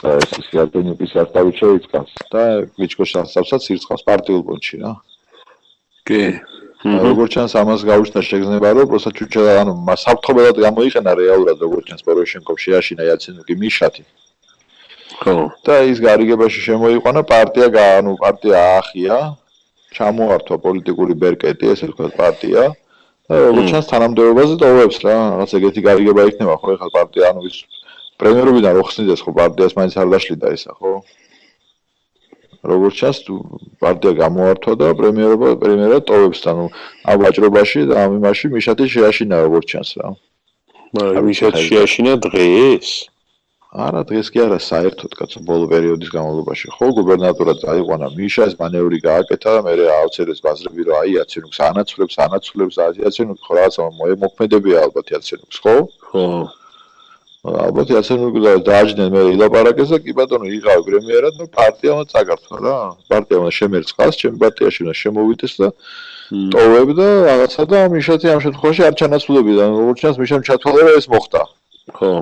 შეიწყა ეს სიარდენიკის არტავით შეიწყას და გიჩქოს ასავსაც ირწყავს პარტიულ პონჩი რა. კი. როგორც ჩანს ამას გაუჩნდა შეგრძნება რომ პროსა ჩუჩა ანუ საფრთხებად გამოიყენა რეალურად როგორც ჩანს პოროშენკომ შეაშინა იაცენუკი მიშათი. ხო. და ის გარიგებაში შემოიყვანა პარტია აახია, ჩამოართვა პოლიტიკური ბერკეტი, ესე ვთქვათ პარტია და როგორც ჩანს თანამდებობაზე ტოვებს რა, რაღაც ეგეთი გარიგება იქნება ხო ეხლა პარტია ანუ ის პრემიერობიდან რო ხსნიდეს ხო პარტიას მაინც არ დაშლიდა ისა ხო? როგორც ჩანს პარტია გამოართვა და პრემიერად ტოვებს ანუ ამ ვაჭრობაში და ამ იმაში მიშათი შეაშინა როგორც ჩანს რა. მაგრამ მიშათი შეაშინა დღეს? არა დღეს კი არა საერთოდ კაცო ბოლო პერიოდის განმავლობაში ხო გუბერნატორად წაიყვანა მიშა ეს მანევრი გააკეთა მე აუცილებს ბაზრები რომ აი იაცენუქს ანაცვლებს იაცენუქი ხო რაღაცა მოქმედებია ალბათ იაცენუქს ხო? ხო. ალბათ იაცენუქი დააჯდნენ მე ილაპარაკეს და კი ბატონო იღავ პრემიერად ნუ პარტიამ წაგართვა რა პარტიამ შემერწყას ჩემ პარტიაში უნდა შემოვიდეს და ტოვებ და რაღაცა და მიშათი ამ შემთხვევაში არ ჩანაცვლებიდა როგორც ჩანს მიშამ ჩათვალა ეს მოხდა ხო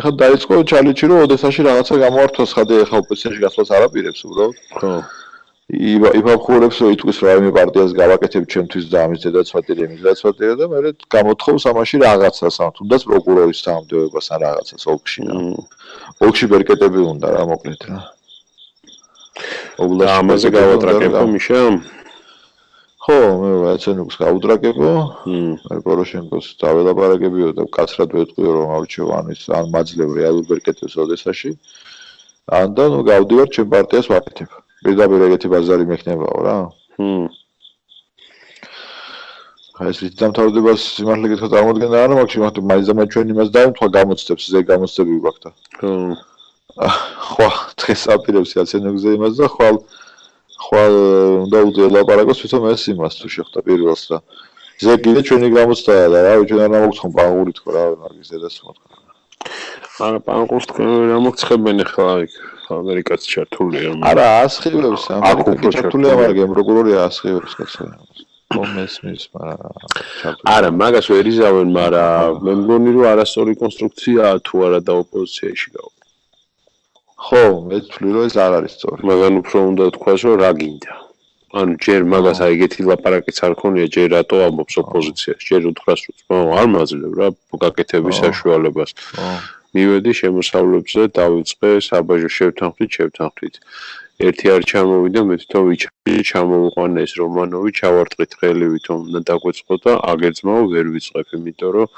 ეხლა დაიწყო ჩალიჩი რომ ოდესაში რაღაცა გამოართვას ხადე ეხლა ოპოზიციაში გასვლას არაპირებს უბრალოდ ხო იფაფხურებს რომ იტყვის რომ აი მე პარტიას გავაკეთებ ჩემთვის და ამის დედაცვატირია და მე გამოთხოვს ამაში რაღაცას ამ თუნდაც პროკურორის თანამდებობას ან რაღაცას ოლქში ბერკეტები უნდა რა მოკლედ რა ამაზე გავატრაკებო მიშამ ხო მე ვაცენუქს გავუტრაკებო მე პოროშენკოს დაველაპარაკებიო და კაცრად ვეთქვიო რომ არჩევ ან მაძლევ რეალურ ბერკეტებს ოდესაში ან და ნუ გავდივარ ჩემ პარტიას ვაკეთებ პირდაპირ ეგეთი ბაზარი მექნებაო რა ეს ის დამთავრებას სიმართლე გითხრათ წარმოადგენდა არა მაგ შემოხდა მაინც ჩვენ იმას დაემთხვა გამოცდებს ზე გამოცდები ვაკთა ხო დღეს აპირებს იაცენუქზე იმას და ხვალ უნდა ულაპარაკოს თვითონ ეს იმას თუ შეხვდა პირველს და ზე კიდე ჩვენი გამოცდაა და რა ჩვენ არ მოგცხომ პანგური თქო რა მაგის ზედას მოთქვა არა პანგურს თქო რა მოგცხებენ ახლა იქ ამერიკაც ჩართულია არა ასხივებს ამერიკაში ჩართულია მაგრამ პროკურორი ასხივებს კაცო მომესმის მაგრამ არა მაგას ვერ იზავენ მაგრამ მე მგონი რომ არასწორი კონსტრუქციაა თუ არა და ოპოზიციაში გავა ხო მე ვთვლი რომ ეს არ არის სწორი მაგრამ უფრო უნდა თქვას რომ რა გინდა ანუ ჯერ მაგას აი ეგეთი ლაპარაკიც არ ქონია ჯერ რატო ამბობს ოპოზიციაში ჯერ უთხრას რომ არ მაძლევ რა გაკეთების საშუალებას მივედი შემოსავლებზე დავიწყე საბაჟო შევთანხმდით ერთი არ ჩამოვიდა მე თვითონ ვიჩამი ჩამოვიყვანა ეს რომანოვი ჩავარტყით ხელივით უნდა დაგვეწყო და აგერძმაო ვერ ვიწყებ იმიტომ რომ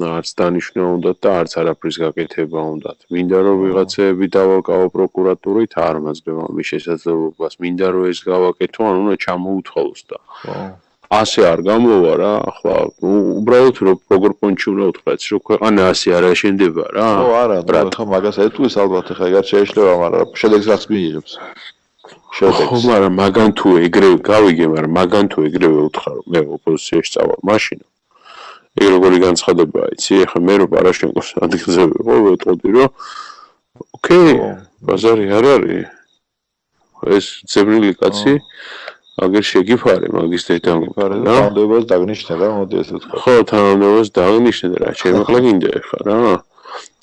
არც დანიშნა უნდათ და არც არაფრის გაკეთება უნდათ მინდა რომ ვიღაცები დავაკავო პროკურატურით არ მაძლევა მის შესაძლებლობას მინდა რომ ეს გავაკეთო ან უნდა ჩამოუთვალოს და ასე არ გამოვა რა ახლა უბრალოდ როგორ პონჩი უნდა უთხრათ რომ ქვეყანა ასე არ აშენდება რა ხო არა რა მაგას ეთქვის ალბათ ხა ეგარ შეეშლება მაგრამ შედეგს რაც მიიღებს ხო მაგრამ მაგან თუ ეგრევე გავიგე მაგრამ მაგან თუ ეგრევე უთხრა რომ მე ოპოზიციაში წავალ მაშინ ეგ როგორი განცხადებაა იცი ახლა მე რო პარაშენკოს ადგილზე ვიყო ვეტყოდი რომ ოკეი ბაზარი არ არის ეს ძებნილი კაცი აგერ შეგიფარე მაგის დედამფარე და თანამდებობას დაგნიშნე რა მოდი ესე ვთქვა ხო თანამდებობას დაგნიშნე რა შემოხლა გინდა ახლა რა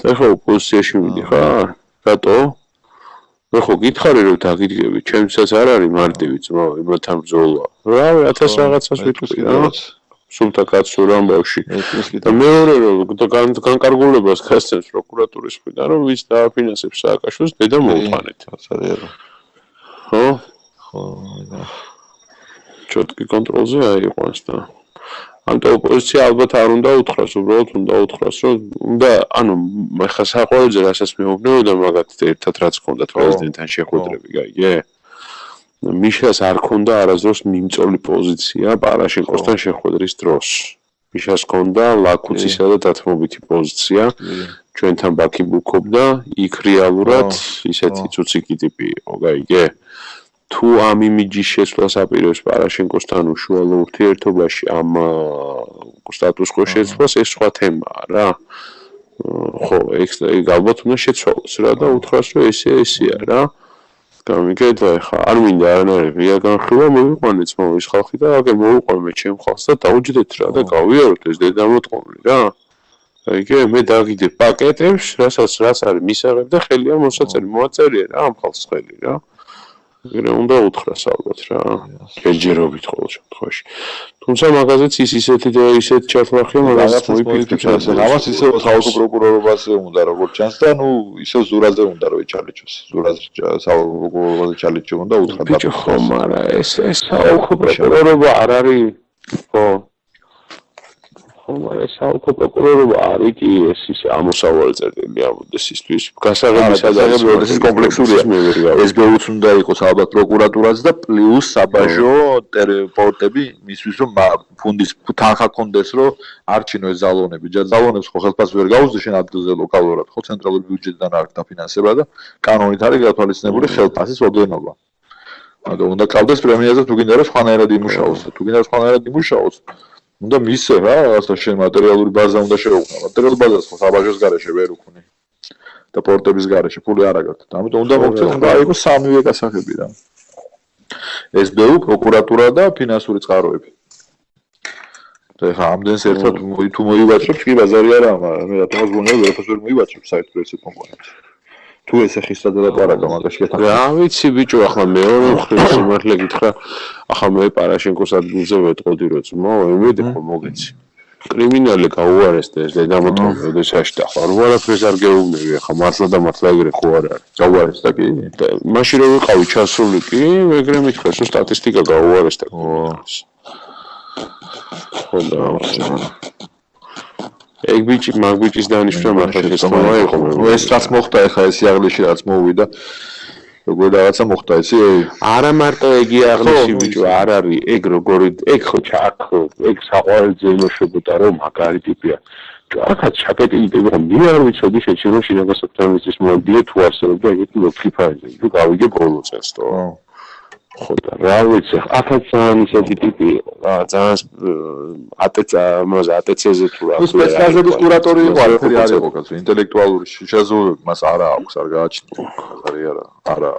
და ხო ოპოზიციაში მიდიხარ რატო მე ხო გითხარი რომ დაგიდგები ჩემსაც არ არის მარტივი ძმა იმათან ბრძოლა რა 1000 რაღაცას ვიტყვი რა სულთა კაცურ ამბავში და მეორე რომ განკარგულებას გასცემს პროკურატურის მხრიდან რომ ვის დააფინანსებს სააკაშვილს დედა მოუყვანეთ ხო ხო ჩოტკი კონტროლზე აიყვანს და ამიტომ ოპოზიცია ალბათ არ უნდა უთხრას უბრალოდ უნდა უთხრას რომ უნდა ანუ ხა საყოველზე რასაც მეუბნებოდა მაგათ ერთად რაც ჰქონდათ პრეზიდენტთან შეხვედრები გაიგე მიშას არ ქონდა არასდროს მიმწოლი პოზიცია პარაშენკოსთან შეხვედრის დროს. მიშას ქონდა ლაკუცისა და დათმობითი პოზიცია. ჩვენთან ბაქი ბუქობდა, იქ რეალურად ისეთი ცუციკი ტიპი იყო, გაიგე? თუ ამ იმიჯის შესვლას აპირებს პარაშენკოსთან უშუალო ურთიერთობაში ამ სტატუს კოს შეცვლას, ეს სხვა თემაა რა. ხო, ეგ ალბათ უნდა შეცვალოს რა და უთხრას რომ ესეა რა. გამიგედა ხა არ მინდა არანაირი ღია განხილვა მოვიყვანეთ მოვის ხალხი და აგერ მოვიყვანე ჩემ ხალხს და დაუჯდეთ რა და გავიაროთ ეს დედამოწყობილი რა იგი მე დაგიდებ პაკეტებს, რაც არის მისაღებ და ხელია მოსაწერი, მოაწერია რა ამ ხალხს ხელი რა. ეგრე უნდა უთხრას ალბათ რა. გეჯერობით ყოველ შემთხვევაში. თუმცა მაგაზეც ისეთი და ისეთ ჩათვლახია, მაგაზეც მოიფიქრებს. ამას ისე საოლქო პროკურორობაზე უნდა როგორც ჩანს და ისე ზურაზე უნდა რომ ეჩალეჭოს. ზურაზე საოლქო პროკურორობაზე ჩალეჭო უნდა უთხრა. ბიჭო ხომ არა ეს საოლქო პროკურორობა არ არის ხო ხომ არა საოლქო პროკურორობა არის კი ეს ის ამოსავალი წერტილი ამოდეს ისთვის გასაღებისა და ეს კომპლექსურია SBU-ც უნდა იყოს ალბათ პროკურატურაც და პლუს საბაჟო პორტები მისთვის რომ ფუნდის თანხა კონდეს რომ არჩინო ეს ზალონები ზალონებს ხო ხელფასს ვერ გაუძლებს შენ ადგილზე ლოკალურად ხო ცენტრალური ბიუჯეტიდან არ დაფინანსება და კანონით არის გათვალისწინებული ხელფასის ოდენობა მაგრამ უნდა კავდეს პრემიაზე თუ გინდა რომ სხვანაირად იმუშაოს თუ გინდა რომ სხვანაირად იმუშაოს უნდა მისცე რა რაღაცა შენ მატერიალური ბაზა უნდა შეუქმნა მატერიალური ბაზას ხო საბაჟოს გარეშე ვერ უქმნი და პორტების გარეშე ფული არ აგართ ამიტომ უნდა მოგწე უნდა აიღოს სამივე გასაღები რა SBU პროკურატურა და ფინანსური წყაროები და ხა ამდენს ერთად თუ მოივაჭრებს კი ბაზარი არა მაგრამ მე რატომაც გონია ვერაფერს ვერ მოივაჭრებს საერთოდ ეს კომპონენტი თუ ესე ხისტად ელაპარაკა მაგაში კეთდა რა ვიცი ბიჭო ახლა მეორე მხრივ სიმართლე გითხრა ახლა მე პარაშენკოს ადგილზე ვეტყოდი რომ ძმო ემედი ხო მოგეცი კრიმინალი გაუარესდეს და დამოწმე და საშტა ხო არაფერს არ გეუბნები ახლა მართლა და მართლა ეგრე ხო არ არის გაუარესდა კი მაშინ რომ ვიყავი ჩასული კი ეგრე მითხრა რომ სტატისტიკა გაუარესდა ხო და ეგ ბიჭი მაგ ბიჭის დანიშნა მართლა შეცდომა იყო ეს რაც მოხდა ეხლა ეს იაღლიში რაც მოვიდა როგორ რაღაცა მოხდა ისი არა მარტო ეგ იაღლიში ბიჭო არ არის ეგ როგორი ეგ ხო ჩაქო ეგ საყვარელზე იმოშობოდა რომ მაგარი ტიპია აქაც ჩაკეტილი იყო მე არ ვიცოდი შეჩინო შინაგან საფრანგეთის მომდიე თუ არსებობდა ეგეთი ლოქიფაიზე თუ გავიგე ბოლო წელს თო ხო და რა ვიცი ახაც ძალიან ისეთი ტიპი იყო რა ძალიან ატეცეზე თუ რა სპეციალიზების კურატორი იყო არაფერი არ იყო კაცო ინტელექტუალური შესაძლებლობები მას არა აქვს არ გააჩნია მაგარი არა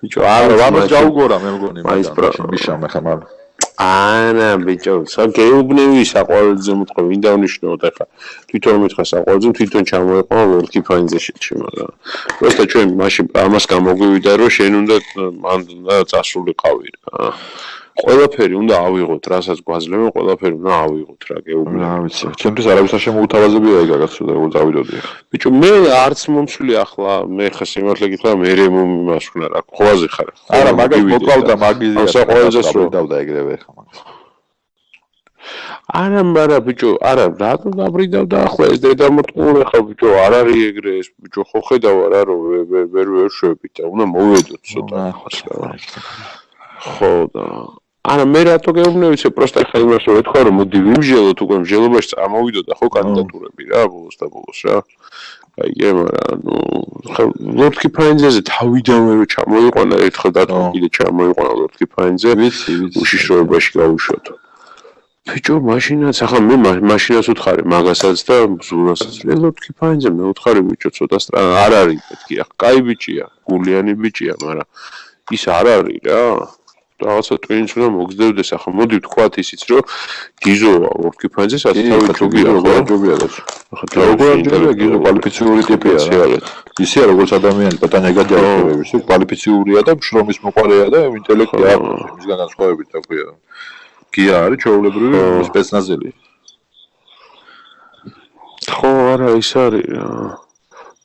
ბიჭო არა ვამოს გაუგორა მე მგონი მაგას მიშამ ხა მაგრამ არა ბიჭო საგეუბნები საყვარელზე მოთხოვ ვინ დავნიშნოთ ახლა თვითონ მითხრა საყვარელზე თვითონ ჩამოეყო ლორკი ფაინზე შეჭი მაგრამ просто ჩვენ მაშინ ამას გამოგვივიდა რომ შენ უნდა მან წასულიყავი რა ყველაფერი უნდა ავიღოთ რასაც გვაძლევენ ყველაფერი უნდა ავიღოთ რა გეუბნები რა ვიცი ჩემთვის არავის არ შემოუთავაზებია ეგ რაღაცა და როგორ დავიდოდი ბიჭო მე არც მომსვლი ახლა მე ხა სიმართლე გითხრა მე მომიმას ვქნა რა ხოვაზე ხარ არა მაგას მოკლავდა მაგიზია საყვარელზეს რო დავდა ეგრევე ხა მაგას არა მარა ბიჭო არა რატომ დაბრიდავდა ახლა ეს დედამოტყუე ხა ბიჭო არ არის ეგრე ეს ბიჭო ხო ხედავ არა რომ ვერ შვებით და უნდა მოვედოთ ცოტა ხო და არა მე რატო გეუბნები პროსტა ხა იმას რომ ეთქვა რომ მოდი ვიმჟელოთ უკვე მჟელობაში წამოვიდოდა ხო კანდიდატურები რა ბოლოს და ბოლოს რა აი მაგრამ ნუ ხა ლორდკი ფაინზეზე თავიდანვე რომ ჩამოიყვანა ერთხელ დათო კიდე ჩამოიყვანა ლორდკი ფაინზე უშიშროებაში გავუშვათ ბიჭო მაშინაც ახლა მე მაშინაც უთხარი მაგასაც და ზურასაც ლორდკი ფაინზე მე უთხარი ბიჭო ცოტა არ არის მეთქი ახლა კაი ბიჭია გულიანი ბიჭია მაგრამ ის არ არის რა რაღაცა ტვინს უნდა მოგზდევდეს ახლა მოდი ვთქვათ ისიც რომ გიზოა ლორდკი ფაინზე სათავე ჯობია როგორ ჯობია ახლა როგორ ჯობია გიზო კვალიფიციური ტიპია რა ისეა როგორც ადამიანი პატანეგადი აღწევები ისე კვალიფიციურია და შრომის მოყარეა და ინტელექტი აქვს მისგან განსხვავებით და ქვია გია არის ჩაოლებრივი სპეცნაზელი ხო არა ის არის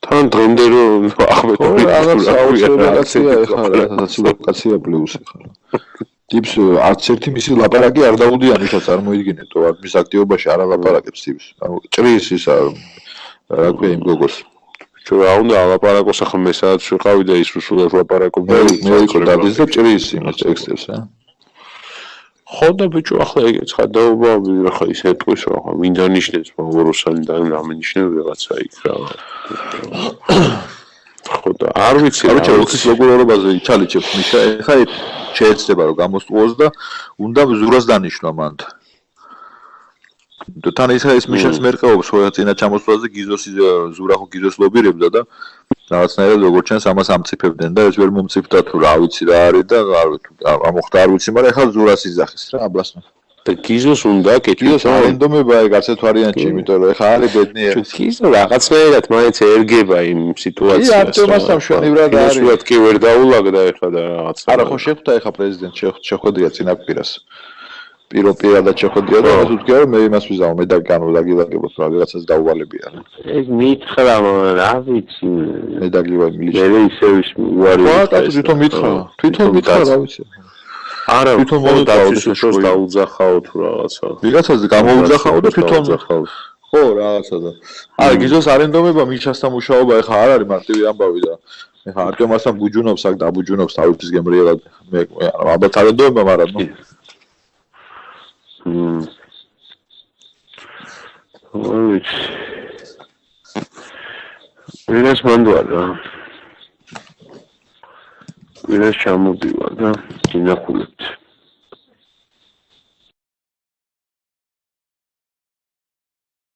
თან დღემდე რომ ახმეტოვი რაღაც აუცილებლია ეხლა რაღაცა ლოკაცია პლუსი ხარ ტიპს არც ერთი მისი ლაპარაკი არ დაუდიან ვისაც წარმოიდგინეთო არ მის აქტივობაში არ ალაპარაკებს ტიპს ჭრის ისა რა ქვია იმ გოგოს ჩვენ რა უნდა ალაპარაკოს ახლა მე სადაც ვიყავი და ის უსულელს ლაპარაკობდა მე იყო დადის და ჭრის იმას ტექსტებს ხო და ბიჭო ახლა ეგეც ხადაობა ახლა ის ეტყვის რომ ახლა ვინ დანიშნებს მოგოროსანი და რამენიშნებს რაღაცა იქ რა ხო და არ ვიცი რა ვიცი პროკურორობაზე ჩალიჩებს მიშა ეხა შეეცდება რომ გამოსწვოს და უნდა ზურას დანიშნვა მანდ და თან ის მიშას მერყეობს ხო წინა ჩამოსვლაზე გიზოს ზურა ხო გიზოს ლობირებდა და რაღაცნაირად როგორც ჩანს ამას ამწიფებდნენ და ეს ვერ მომწიფდა თუ რა ვიცი რა არის და არ მოხდა არ ვიცი მაგრამ ეხლა ზურას იძახის რა აბლასმა და გიზოს უნდა გიზოს არენდომება ეგ არცეთ ვარიანტი, იმიტომ რომ ეხა არის ბედნიერი. გიზო რაღაცნაირად მაინც ერგება იმ სიტუაციას. კი, არტემას სამშვენივრად არის. ისუად კი ვერ დაულაგდა ეხა და რაღაც. არა, ხო შეხვდა ეხა პრეზიდენტ შეხვედრია წინაპირას. პირადად შეხვედრია და მას უთქია რომ მე იმას ვიზავ, მე დაგილაგებოთ რა რაღაცას დაუვალებია. ეგ მითხრა, რა ვიცი. მე დაგილაგებ მილიჩი. მე ისე ვარი. ხო, თვითონ მითხრა. თვითონ მითხრა, რა ვიცი. არა, თვითონ მოდაუძახაო დაუძახაო თუ რაღაცა. ვიღაცას გამოუძახაო და თვითონ ხო, რაღაცა და. არა, გიზოს არენდომება მიჩასთან მუშაობა ეხა არ არის მარტივი ამბავი და ეხა არტემასთან ბუჯუნობს აქ და ბუჯუნობს თავისთვის გემრიელად. მე ალბათ არენდომება, მაგრამ ნუ ვიც ვინას მანდვარ და ვინას ჩამოდივარ და გინახულებ